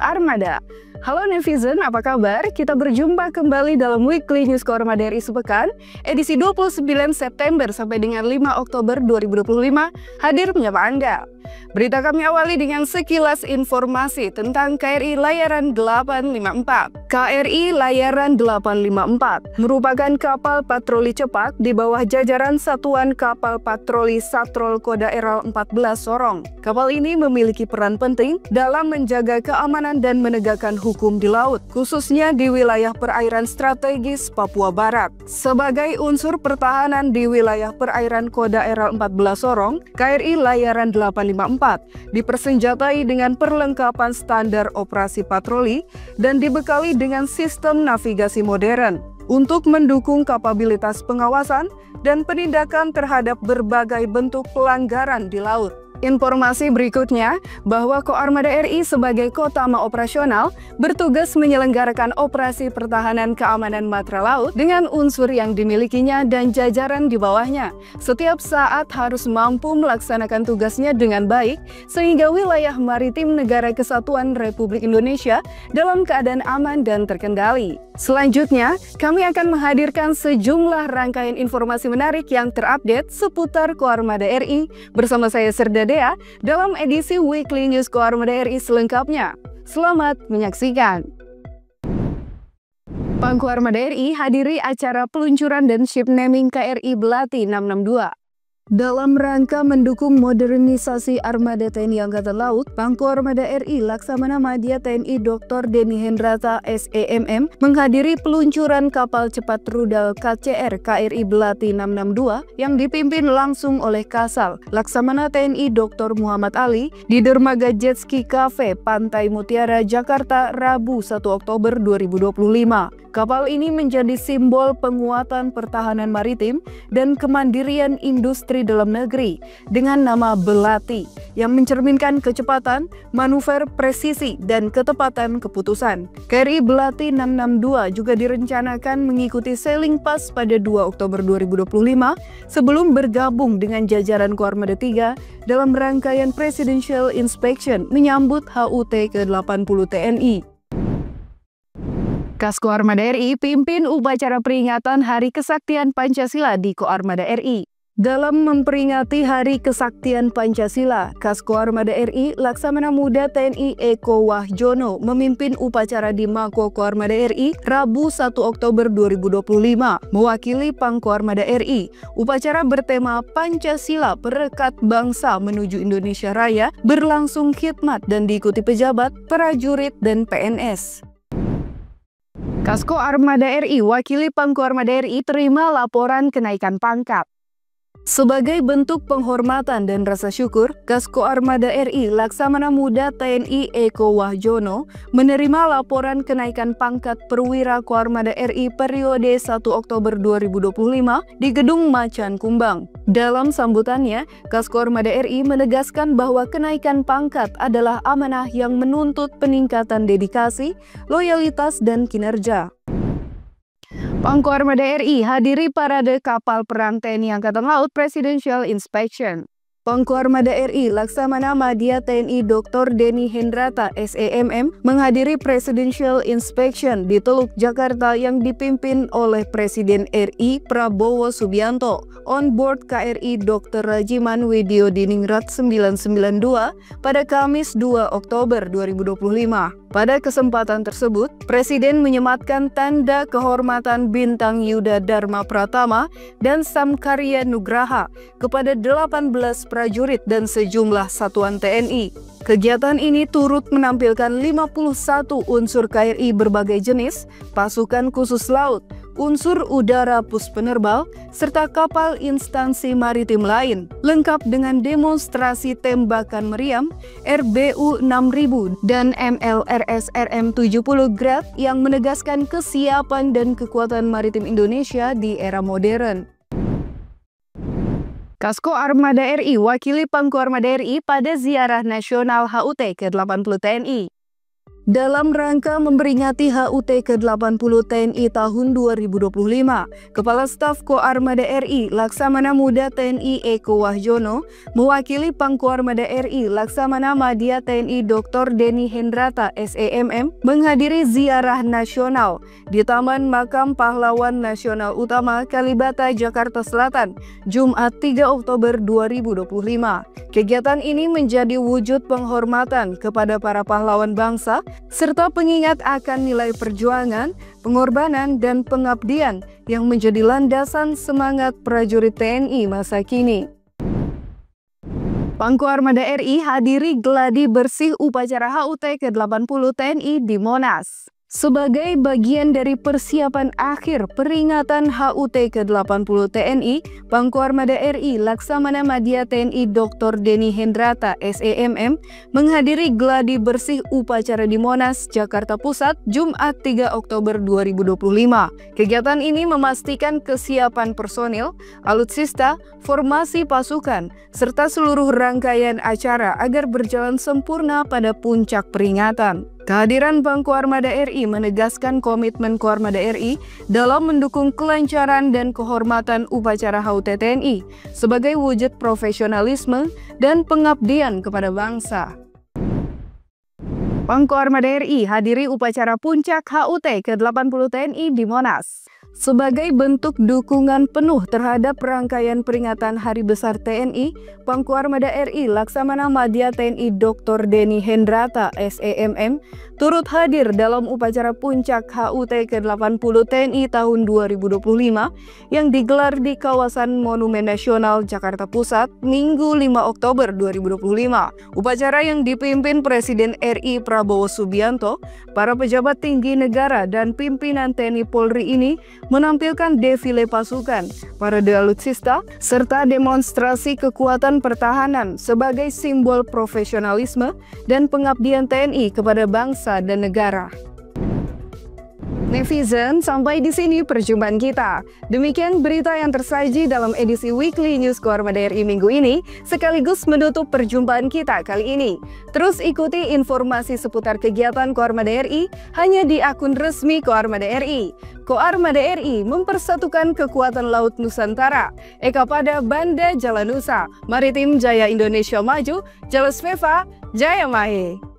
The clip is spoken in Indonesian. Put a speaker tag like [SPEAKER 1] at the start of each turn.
[SPEAKER 1] Armada. Halo netizen, apa kabar? Kita berjumpa kembali dalam Weekly News Koarmada RI Sepekan, edisi 29 September sampai dengan 5 Oktober 2025, hadir menyapa Anda. Berita kami awali dengan sekilas informasi tentang KRI Layaran 854. KRI Layaran 854 merupakan kapal patroli cepat di bawah jajaran Satuan Kapal Patroli Satrol Kodaeral 14 Sorong. Kapal ini memiliki peran penting dalam menjaga keamanan dan menegakkan hukum di laut, khususnya di wilayah perairan strategis Papua Barat. Sebagai unsur pertahanan di wilayah perairan Kodaeral 14 Sorong, KRI Layaran 854 dipersenjatai dengan perlengkapan standar operasi patroli dan dibekali dengan sistem navigasi modern untuk mendukung kapabilitas pengawasan dan penindakan terhadap berbagai bentuk pelanggaran di laut. Informasi berikutnya bahwa Koarmada RI sebagai Kotama Operasional bertugas menyelenggarakan operasi pertahanan keamanan matra laut dengan unsur yang dimilikinya dan jajaran di bawahnya. Setiap saat harus mampu melaksanakan tugasnya dengan baik sehingga wilayah maritim Negara Kesatuan Republik Indonesia dalam keadaan aman dan terkendali. Selanjutnya, kami akan menghadirkan sejumlah rangkaian informasi menarik yang terupdate seputar Koarmada RI bersama saya Serda Dea dalam edisi Weekly News Koarmada RI selengkapnya. Selamat menyaksikan. Pangku Armada RI hadiri acara peluncuran dan ship naming KRI Belati 662. Dalam rangka mendukung modernisasi Armada TNI Angkatan Laut, Pangku Armada RI Laksamana Madya TNI Dr. Denny Hendrata SEMM menghadiri peluncuran kapal cepat rudal KCR KRI Belati 662 yang dipimpin langsung oleh Kasal Laksamana TNI Dr. Muhammad Ali di Dermaga Jetski Cafe Pantai Mutiara, Jakarta, Rabu 1 Oktober 2025. Kapal ini menjadi simbol penguatan pertahanan maritim dan kemandirian industri dalam negeri dengan nama Belati yang mencerminkan kecepatan, manuver presisi, dan ketepatan keputusan. KRI Belati 662 juga direncanakan mengikuti sailing pass pada 2 Oktober 2025 sebelum bergabung dengan jajaran Koarmada 3 dalam rangkaian Presidential Inspection menyambut HUT ke-80 TNI. Koarmada RI pimpin upacara peringatan Hari Kesaktian Pancasila di Koarmada RI. Dalam memperingati Hari Kesaktian Pancasila, Koarmada RI Laksamana Muda TNI Eko Wahjono memimpin upacara di Mako Koarmada RI Rabu 1 Oktober 2025 mewakili Pangkoarmada RI. Upacara bertema Pancasila Perekat Bangsa Menuju Indonesia Raya berlangsung khidmat dan diikuti pejabat, prajurit, dan PNS. Koarmada RI wakili Pangkoarmada RI terima laporan kenaikan pangkat. Sebagai bentuk penghormatan dan rasa syukur, Koarmada RI Laksamana Muda TNI Eko Wahjono menerima laporan kenaikan pangkat perwira Koarmada RI periode 1 Oktober 2025 di Gedung Macan Kumbang. Dalam sambutannya, Koarmada RI menegaskan bahwa kenaikan pangkat adalah amanah yang menuntut peningkatan dedikasi, loyalitas, dan kinerja. Pangku Armada RI hadiri parade kapal perang TNI Angkatan Laut Presidential Inspection. Pangku Armada RI Laksamana Madya TNI Dr. Denny Hendrata SEMM menghadiri Presidential Inspection di Teluk Jakarta yang dipimpin oleh Presiden RI Prabowo Subianto. On board KRI Dr. Rajiman Widyo Diningrat 992 pada Kamis 2 Oktober 2025. Pada kesempatan tersebut, Presiden menyematkan tanda kehormatan Bintang Yuda Dharma Pratama dan Samkarya Nugraha kepada 18 prajurit dan sejumlah satuan TNI. Kegiatan ini turut menampilkan 51 unsur KRI berbagai jenis, pasukan khusus laut, unsur udara puspenerbal, serta kapal instansi maritim lain, lengkap dengan demonstrasi tembakan meriam, RBU 6000 dan MLRS RM70 Grad yang menegaskan kesiapan dan kekuatan maritim Indonesia di era modern. Koarmada RI wakili Pangkoarmada RI pada ziarah nasional HUT ke-80 TNI. Dalam rangka memperingati HUT ke-80 TNI tahun 2025, Kepala Staf Koarmada RI Laksamana Muda TNI Eko Wahyono mewakili Pangkoarmada RI Laksamana Madya TNI Dr. Deni Hendrata SEMM menghadiri ziarah nasional di Taman Makam Pahlawan Nasional Utama Kalibata, Jakarta Selatan, Jumat 3 Oktober 2025. Kegiatan ini menjadi wujud penghormatan kepada para pahlawan bangsa serta pengingat akan nilai perjuangan, pengorbanan, dan pengabdian yang menjadi landasan semangat prajurit TNI masa kini. Pangkoarmada RI hadiri gladi bersih upacara HUT ke-80 TNI di Monas. Sebagai bagian dari persiapan akhir peringatan HUT ke-80 TNI, Pangkoarmada RI Laksamana Madya TNI Dr. Deni Hendrata SEMM menghadiri gladi bersih upacara di Monas, Jakarta Pusat, Jumat 3 Oktober 2025. Kegiatan ini memastikan kesiapan personil, alutsista, formasi pasukan, serta seluruh rangkaian acara agar berjalan sempurna pada puncak peringatan. Kehadiran Pangkoarmada RI menegaskan komitmen Koarmada RI dalam mendukung kelancaran dan kehormatan upacara HUT TNI sebagai wujud profesionalisme dan pengabdian kepada bangsa. Pangkoarmada RI hadiri upacara puncak HUT ke-80 TNI di Monas. Sebagai bentuk dukungan penuh terhadap rangkaian peringatan Hari Besar TNI, Pangkoarmada RI Laksamana Madya TNI Dr. Deni Hendrata SEMM turut hadir dalam upacara puncak HUT ke-80 TNI tahun 2025 yang digelar di kawasan Monumen Nasional Jakarta Pusat Minggu 5 Oktober 2025. Upacara yang dipimpin Presiden RI Prabowo Subianto, para pejabat tinggi negara dan pimpinan TNI Polri ini menampilkan defile pasukan, parade alutsista, serta demonstrasi kekuatan pertahanan sebagai simbol profesionalisme dan pengabdian TNI kepada bangsa dan negara. Netizen, sampai di sini perjumpaan kita. Demikian berita yang tersaji dalam edisi Weekly News Koarmada RI minggu ini, sekaligus menutup perjumpaan kita kali ini. Terus ikuti informasi seputar kegiatan Koarmada RI hanya di akun resmi Koarmada RI. Koarmada RI mempersatukan kekuatan Laut Nusantara. Eka pada Banda Jala Nusa, Maritim Jaya Indonesia Maju, Jala Sveva, Jaya Mahe.